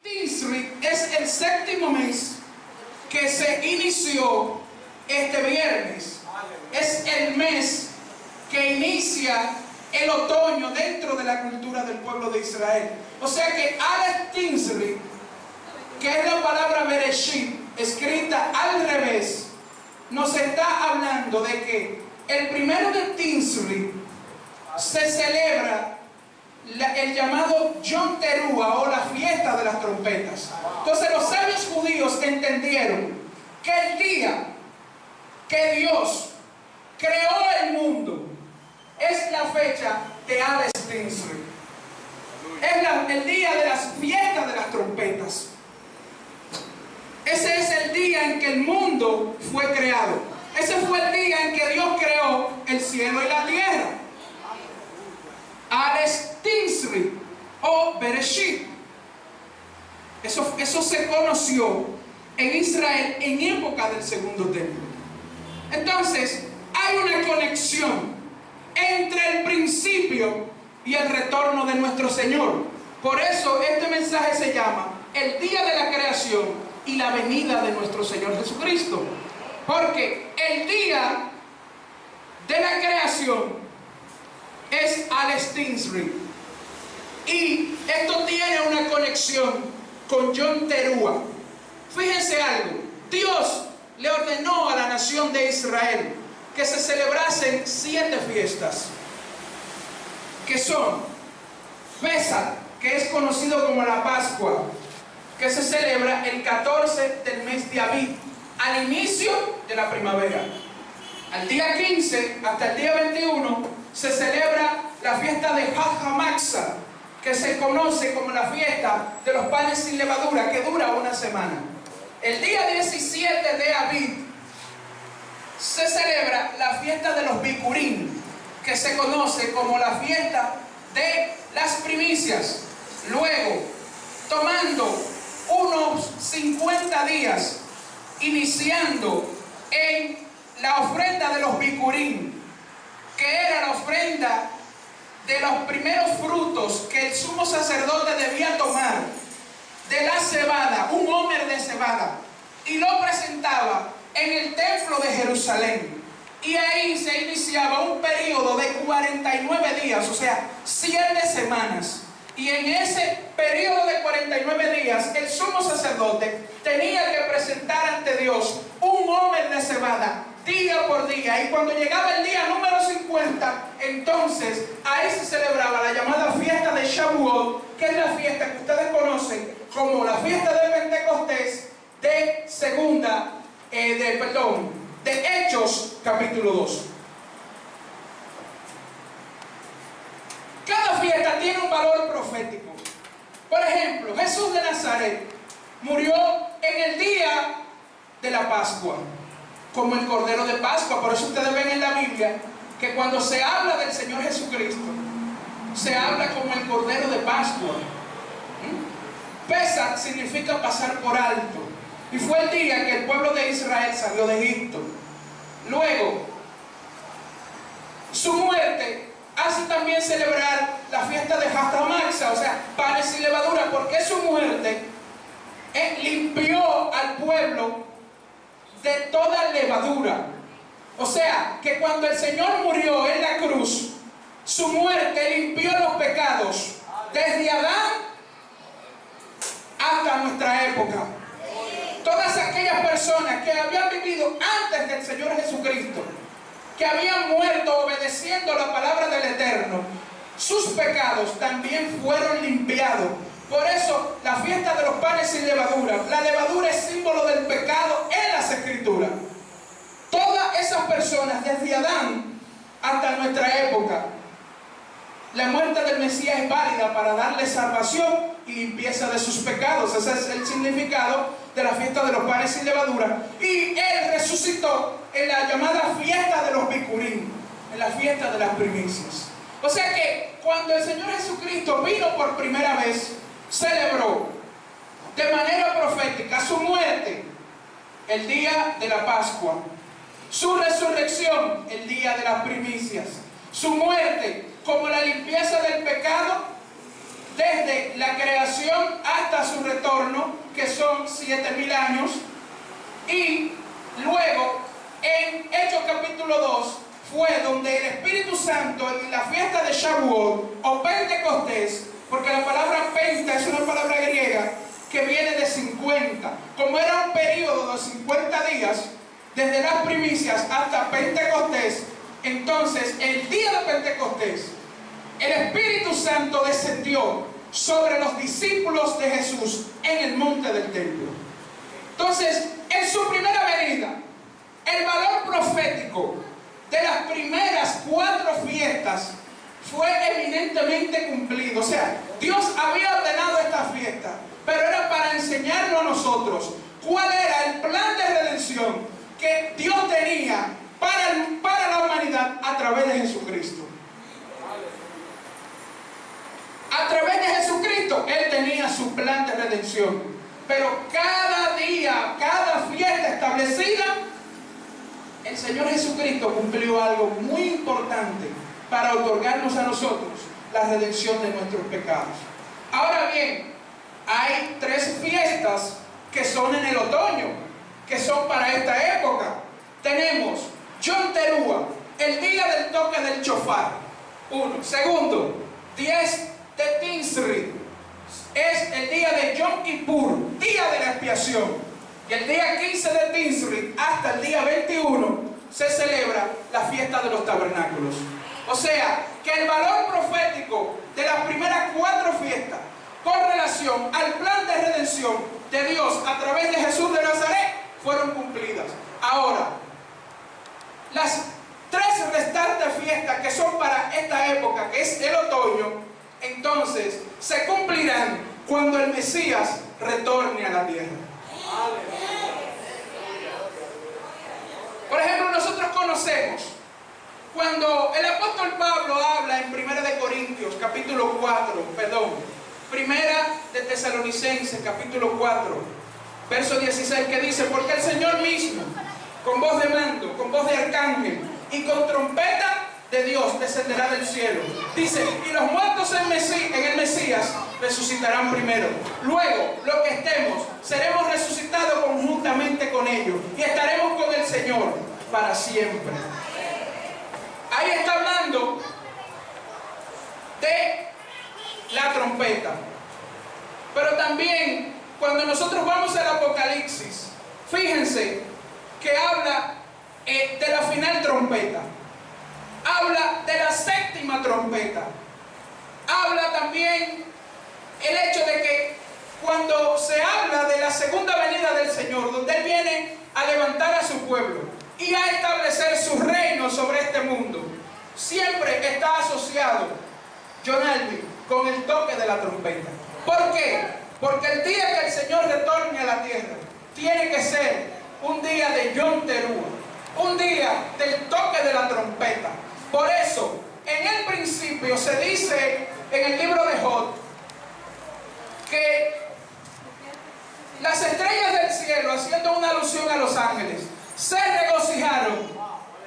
Tinsri es el séptimo mes que se inició este viernes. Es el mes que inicia el otoño dentro de la cultura del pueblo de Israel. O sea que Aleph Tinsri, que es la palabra Bereshit, escrita al revés, nos está hablando de que el primero de Tinsri se celebra el llamado Yom Teruah, o la fiesta de las trompetas. Entonces los sabios judíos entendieron que el día que Dios creó el mundo es la fecha de Aleph Tinsri. Es el día de las fiestas de las trompetas. Ese es el día en que el mundo fue creado. Ese fue el día en que Dios creó el cielo y la tierra. Aleph Tinsri o Bereshit. Eso se conoció en Israel en época del segundo templo. Entonces, hay una conexión entre el principio y el retorno de nuestro Señor. Por eso este mensaje se llama el día de la creación y la venida de nuestro Señor Jesucristo. Porque el día de la creación es Aleph Tinsri. Y esto tiene una conexión con Yom Teruah. Fíjense algo. Dios le ordenó a la nación de Israel que se celebrasen 7 fiestas, que son Pesach, que es conocido como la Pascua, que se celebra el 14 del mes de Abib, al inicio de la primavera. Al día 15 hasta el día 21 se celebra la fiesta de Hag HaMatzah, que se conoce como la fiesta de los panes sin levadura, que dura una semana. El día 17 de Abib se celebra la fiesta de los Bikurim, que se conoce como la fiesta de las primicias. Luego, tomando unos 50 días, iniciando en la ofrenda de los Bikurim, que era la ofrenda de los primeros frutos que el sumo sacerdote debía tomar de la cebada, un homer de cebada, y lo presentaba en el templo de Jerusalén. Y ahí se iniciaba un periodo de 49 días, o sea, 7 semanas. Y en ese periodo de 49 días, el sumo sacerdote tenía que presentar ante Dios un homer de cebada día por día. Y cuando llegaba el día número 50, entonces ahí se celebraba la llamada fiesta de Shavuot, que es la fiesta que ustedes conocen como la fiesta de Pentecostés de de Hechos capítulo 2. Cada fiesta tiene un valor profético. Por ejemplo, Jesús de Nazaret murió en el día de la Pascua, como el Cordero de Pascua. Por eso ustedes ven en la Biblia que cuando se habla del Señor Jesucristo, se habla como el Cordero de Pascua. Pesach significa pasar por alto. Y fue el día que el pueblo de Israel salió de Egipto. Luego, su muerte hace también celebrar la fiesta de Hag HaMatzah, o sea, panes sin levadura, porque su muerte limpió al pueblo de toda levadura. O sea, que cuando el Señor murió en la cruz, su muerte limpió los pecados desde Adán hasta nuestra época. Todas aquellas personas que habían vivido antes del Señor Jesucristo, que habían muerto obedeciendo la palabra del Eterno, sus pecados también fueron limpiados. Por eso la fiesta de los panes sin levadura, la levadura es símbolo del pecado en las Escrituras. Todas esas personas, desde Adán hasta nuestra época, la muerte del Mesías es válida para darle salvación y limpieza de sus pecados. Ese es el significado de la fiesta de los panes sin levadura. Y Él resucitó en la llamada fiesta de los Bikurim, en la fiesta de las primicias. O sea que cuando el Señor Jesucristo vino por primera vez, celebró de manera profética su muerte el día de la Pascua, su resurrección el día de las primicias, su muerte como la limpieza del pecado desde la creación hasta su retorno, que son 7.000 años, y luego en Hechos capítulo 2 fue donde el Espíritu Santo en la fiesta de Shavuot o Pentecostés, porque la palabra penta es una palabra griega que viene de 50, como era un periodo de 50 días, desde las primicias hasta Pentecostés, entonces el día de Pentecostés, el Espíritu Santo descendió sobre los discípulos de Jesús en el monte del templo. Entonces, en su primera venida, el valor profético de las primeras 4 fiestas fue eminentemente cumplido. O sea, Dios había ordenado esta fiesta, pero era para enseñarnos a nosotros cuál era el plan de redención que Dios tenía para la humanidad a través de Jesucristo. A través de Jesucristo, Él tenía su plan de redención. Pero cada día, cada fiesta establecida, el Señor Jesucristo cumplió algo muy importante para otorgarnos a nosotros la redención de nuestros pecados. Ahora bien, hay 3 fiestas que son en el otoño, que son para esta época. Tenemos Yom Teruah, el día del toque del shofar. 1. Segundo, 10 de Tisri, es el día de Yom Kippur, día de la expiación. Y el día 15 de Tisri hasta el día 21 se celebra la fiesta de los tabernáculos. O sea, que el valor profético de las primeras 4 fiestas con relación al plan de redención de Dios a través de Jesús de Nazaret fueron cumplidas. Ahora, las 3 restantes fiestas que son para esta época, que es el otoño, entonces se cumplirán cuando el Mesías retorne a la tierra. Por ejemplo, nosotros conocemos cuando el apóstol Pablo habla en 1 de Corintios capítulo 4, Primera de Tesalonicenses capítulo 4, verso 16, que dice: porque el Señor mismo, con voz de mando, con voz de arcángel y con trompeta de Dios, descenderá del cielo. Dice: y los muertos en el Mesías resucitarán primero. Luego, los que estemos, seremos resucitados conjuntamente con ellos y estaremos con el Señor para siempre. Ahí está hablando de la trompeta. Pero también, cuando nosotros vamos al Apocalipsis, fíjense que habla de la final trompeta. Habla de la 7ª trompeta. Habla también el hecho de que cuando se habla de la segunda venida del Señor, donde Él viene a levantar a su pueblo y a establecer su reino sobre este mundo, siempre está asociado, John Alvin, con el toque de la trompeta. ¿Por qué? Porque el día que el Señor retorne a la tierra tiene que ser un día de Yom Teruah, un día del toque de la trompeta. Por eso, en el principio se dice en el libro de Job que las estrellas del cielo, haciendo una alusión a los ángeles, se regocijaron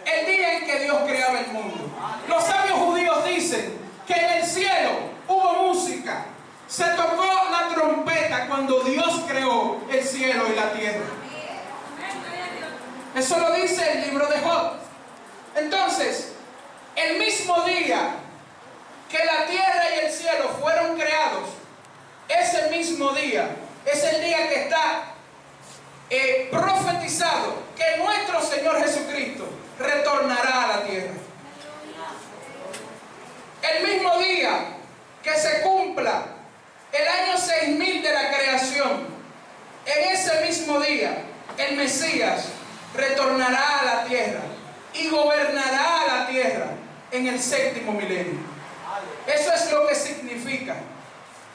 el día en que Dios creaba el mundo. Los sabios judíos dicen que en el cielo hubo música, se tocó la trompeta cuando Dios creó el cielo y la tierra. Eso lo dice el libro de Job. Entonces, el mismo día que la tierra y el cielo fueron creados, ese mismo día es el día que está profetizado que nuestro Señor Jesucristo retornará a la tierra. El mismo día que se cumpla el año 6000 de la creación, en ese mismo día el Mesías retornará a la tierra y gobernará a la tierra en el 7º milenio. Eso es lo que significa.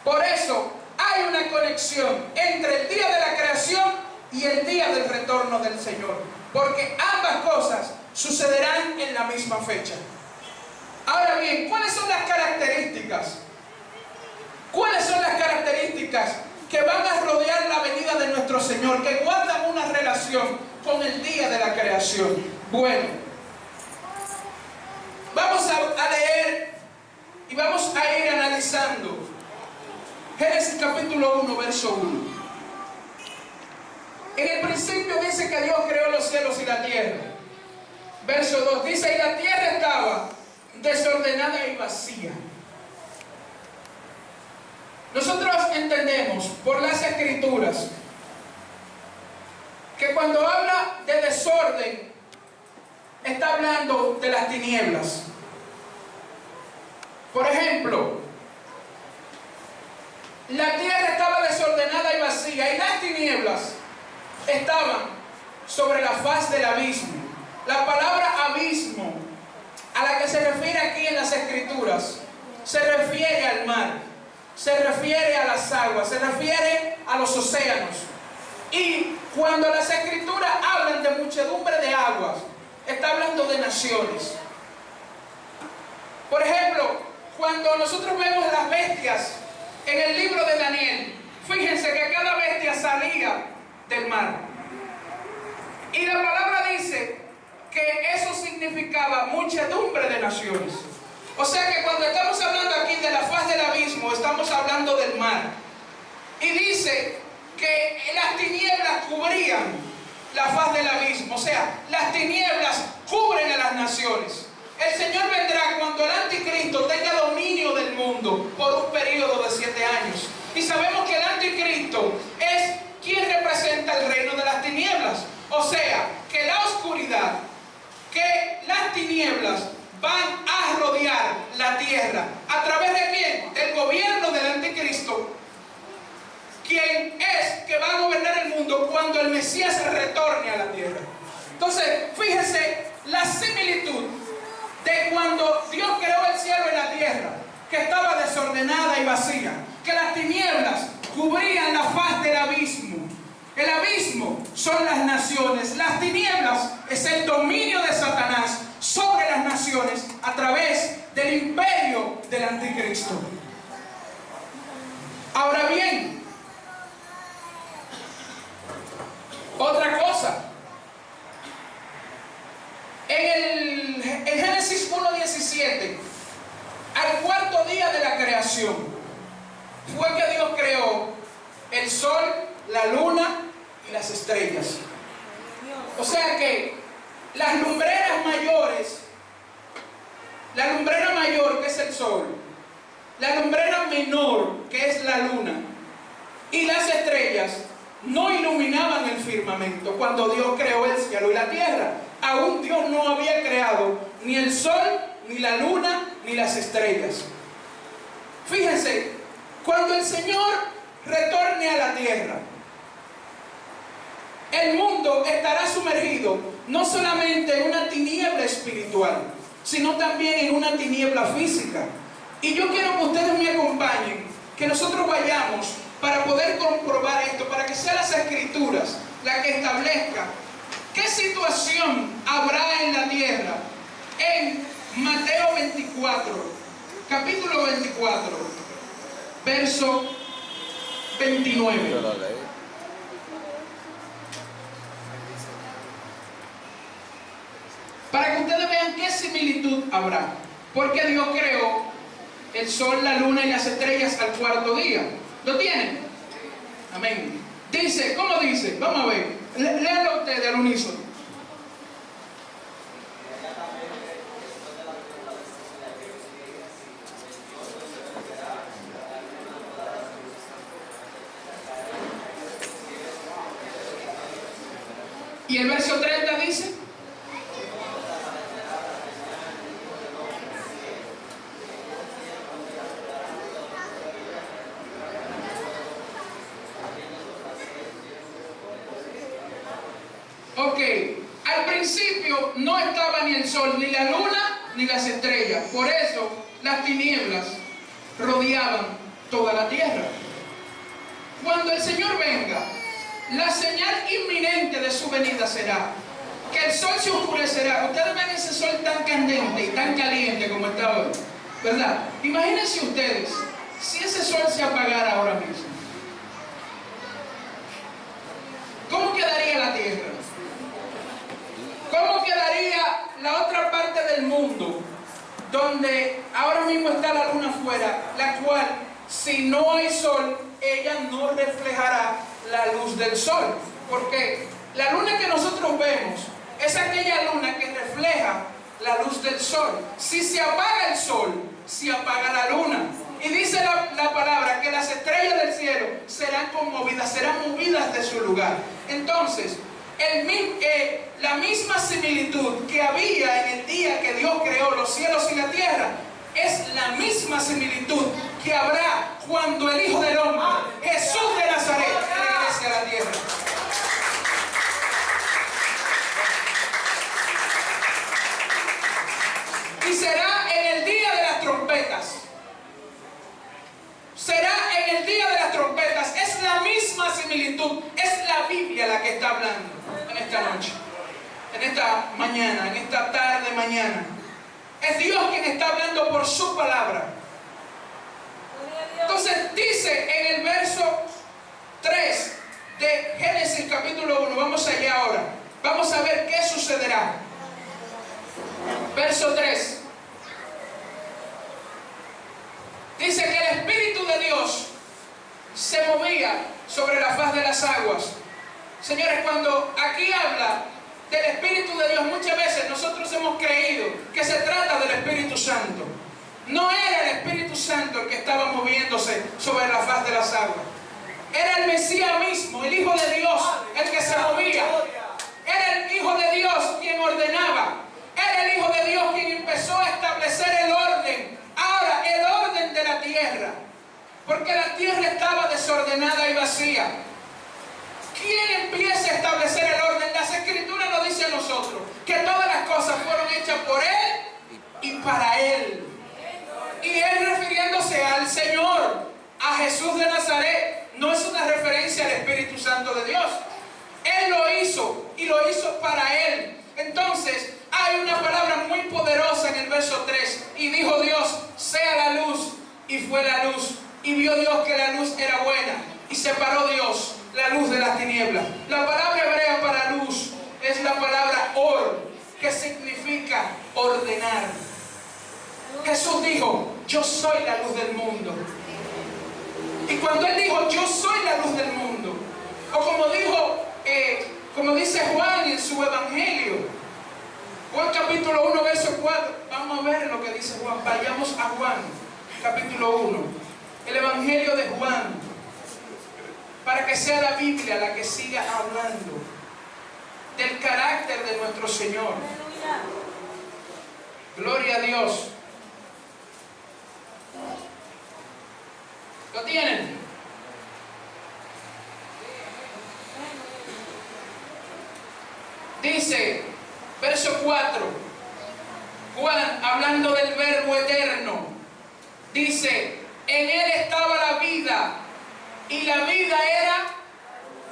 Por eso hay una conexión entre el día de la creación y el día del retorno del Señor, porque ambas cosas sucederán en la misma fecha. Ahora bien, ¿cuáles son las características? ¿Cuáles son las características que van a rodear la venida de nuestro Señor, que guardan una relación con el día de la creación? Bueno, vamos a leer y vamos a ir analizando Génesis capítulo 1, verso 1. En el principio dice que Dios creó los cielos y la tierra. Verso 2 dice, y la tierra estaba desordenada y vacía. Nosotros entendemos por las escrituras que cuando habla de desorden, está hablando de las tinieblas. Por ejemplo, la tierra estaba desordenada y vacía, y las tinieblas estaban sobre la faz del abismo. La palabra abismo, a la que se refiere aquí en las escrituras, se refiere al mar, se refiere a las aguas, se refiere a los océanos. Y cuando las escrituras hablan de muchedumbre de aguas, está hablando de naciones. Por ejemplo, cuando nosotros vemos las bestias en el libro de Daniel, fíjense que cada bestia salía del mar. Y la palabra dice que eso significaba muchedumbre de naciones. O sea que cuando estamos hablando aquí de la faz del abismo, estamos hablando del mar. Y dice que las tinieblas cubrían la faz del abismo. O sea, las tinieblas cubren a las naciones. El Señor vendrá cuando el anticristo tenga dominio del mundo por un periodo de 7 años. Y sabemos que el anticristo es quien representa el reino de las tinieblas. O sea, que la oscuridad, que las tinieblas van a rodear la tierra. ¿A través de quién? Del gobierno del anticristo, quien es que va a gobernar el mundo cuando el Mesías retorne a la tierra. Entonces, fíjense la similitud de cuando Dios creó el cielo y la tierra, que estaba desordenada y vacía, que las tinieblas cubrían la faz del abismo. El abismo son las naciones, las tinieblas es el dominio de Satanás sobre las naciones a través del imperio del anticristo. Ahora bien, otra cosa, en Génesis 1:17, al cuarto día de la creación, fue que Dios creó el sol, la luna y las estrellas. O sea que las lumbreras mayores, la lumbrera mayor que es el sol, la lumbrera menor que es la luna y las estrellas no iluminaban el firmamento cuando Dios creó el cielo y la tierra. Aún Dios no había creado ni el sol, ni la luna, ni las estrellas. Fíjense, cuando el Señor retorne a la tierra, el mundo estará sumergido no solamente en una tiniebla espiritual, sino también en una tiniebla física. Y yo quiero que ustedes me acompañen, que nosotros vayamos para poder comprobar esto, para que sean las escrituras las que establezcan qué situación habrá en la tierra. En Mateo 24, capítulo 24, verso 29. Para que ustedes vean qué similitud habrá. Porque Dios creó el sol, la luna y las estrellas al cuarto día. ¿Lo tienen? Amén. Dice, ¿cómo dice? Vamos a ver. Léanlo ustedes al unísono. Y el verso 30 dice: ok, al principio no estaba ni el sol, ni la luna, ni las estrellas. Por eso las tinieblas rodeaban toda la tierra. Cuando el Señor venga, la señal inminente de su venida será que el sol se oscurecerá. Ustedes ven ese sol tan candente y tan caliente como está hoy, ¿verdad? Imagínense ustedes si ese sol se apagara ahora mismo. ¿Cómo quedaría la tierra? ¿Cómo quedaría la otra parte del mundo donde ahora mismo está la luna afuera, la cual si no hay sol, ella no reflejará la luz del sol. Porque la luna que nosotros vemos es aquella luna que refleja la luz del sol. Si se apaga el sol, se apaga la luna. Y dice la palabra que las estrellas del cielo serán conmovidas, serán movidas de su lugar. Entonces, la misma similitud que había en el día que Dios creó los cielos y la tierra, es la misma similitud que habrá cuando el Hijo del Hombre, Jesús de Nazaret, regrese a la tierra. Y será en el día de las trompetas. Será en el día de las trompetas. Es la misma similitud. Es la Biblia la que está hablando en esta noche, en esta mañana, en esta tarde mañana. Es Dios quien está hablando por su palabra. Entonces dice en el verso 3 de Génesis capítulo 1. Vamos allá ahora. Vamos a ver qué sucederá. Verso 3. Dice que el Espíritu de Dios se movía sobre la faz de las aguas. Señores, cuando aquí habla del Espíritu de Dios, muchas veces nosotros hemos creído que se trata del Espíritu Santo. No era el Espíritu Santo el que estaba moviéndose sobre la faz de las aguas. Era el Mesías mismo, el Hijo de Dios, el que se movía. Era el Hijo de Dios quien ordenaba. Era el Hijo de Dios quien empezó a establecer el orden. Ahora, el orden de la tierra. Porque la tierra estaba desordenada y vacía. ¿Quién empieza a establecer el orden? Las Escrituras nos dicen a nosotros que todas las cosas fueron hechas por Él y para Él. Y Él refiriéndose al Señor, a Jesús de Nazaret, no es una referencia al Espíritu Santo de Dios. Él lo hizo y lo hizo para Él. Entonces, hay una palabra muy poderosa en el verso 3. Y dijo Dios, sea la luz. Y fue la luz. Y vio Dios que la luz era buena. Y separó Dios la luz de las tinieblas. La palabra hebrea para luz es la palabra or, que significa ordenar. Jesús dijo, yo soy la luz del mundo. Y cuando Él dijo, yo soy la luz del mundo, o como dice Juan en su Evangelio, Juan capítulo 1, verso 4, vamos a ver lo que dice Juan. Vayamos a Juan, capítulo 1, el Evangelio de Juan, para que sea la Biblia la que siga hablando del carácter de nuestro Señor. Gloria a Dios. ¿Lo tienen? Dice, verso 4, Juan, hablando del Verbo eterno, dice, en Él estaba la vida, y la vida era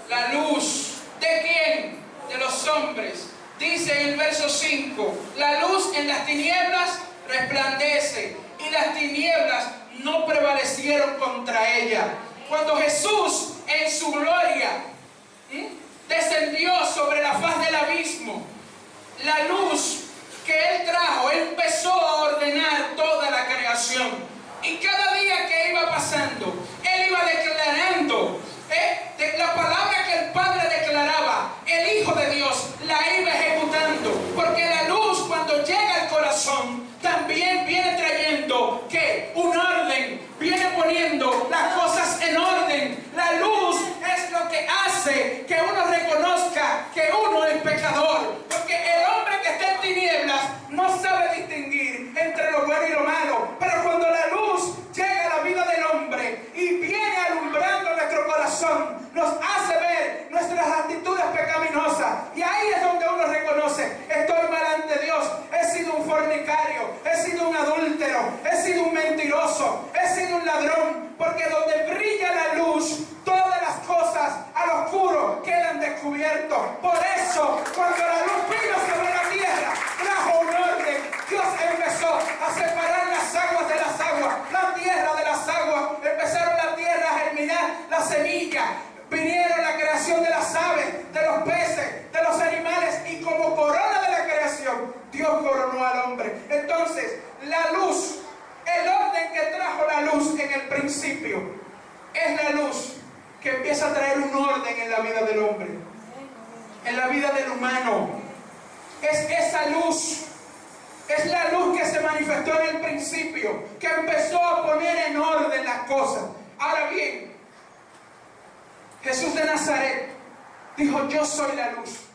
la luz. ¿De quién? De los hombres. Dice en el verso 5, la luz en las tinieblas resplandece, y las tinieblas no prevalecieron contra ella. Cuando Jesús en su gloria descendió sobre la faz del abismo, la luz que Él trajo, Él empezó a ordenar toda la creación. Y cada día que iba pasando, Él iba declarando de la palabra que el Padre declaraba, el Hijo de Dios la iba ejecutando. Porque la luz, cuando llega al corazón, también viene trayendo ¿qué? Un orden, viene poniendo las cosas en orden. La luz es lo que hace que uno reconozca que uno es pecador. Porque el hombre que está en tinieblas no sabe distinguir entre lo bueno y lo malo. Pero cuando la luz llega a la vida del hombre y viene alumbrando nuestro corazón, nos hace ver nuestras actitudes pecaminosas. Y ahí es donde uno reconoce, estoy mal ante Dios, he sido un fornicario, he sido un adúltero, he sido un mentiroso, he sido un ladrón. Porque donde brilla la luz, todas las cosas al oscuro quedan descubiertas. Por eso, cuando la luz vino sobre la tierra, trajo un orden. Dios empezó a separar las aguas de las aguas, la tierra de las aguas. Empezaron la tierra a germinar la semilla. Vinieron la creación de las aves, de los peces, de los animales. Y como corona de la creación, Dios coronó al hombre. Entonces, la luz, el orden que trajo la luz, luz en el principio es la luz que empieza a traer un orden en la vida del hombre, en la vida del humano. Es esa luz, es la luz que se manifestó en el principio, que empezó a poner en orden las cosas. Ahora bien, Jesús de Nazaret dijo: yo soy la luz.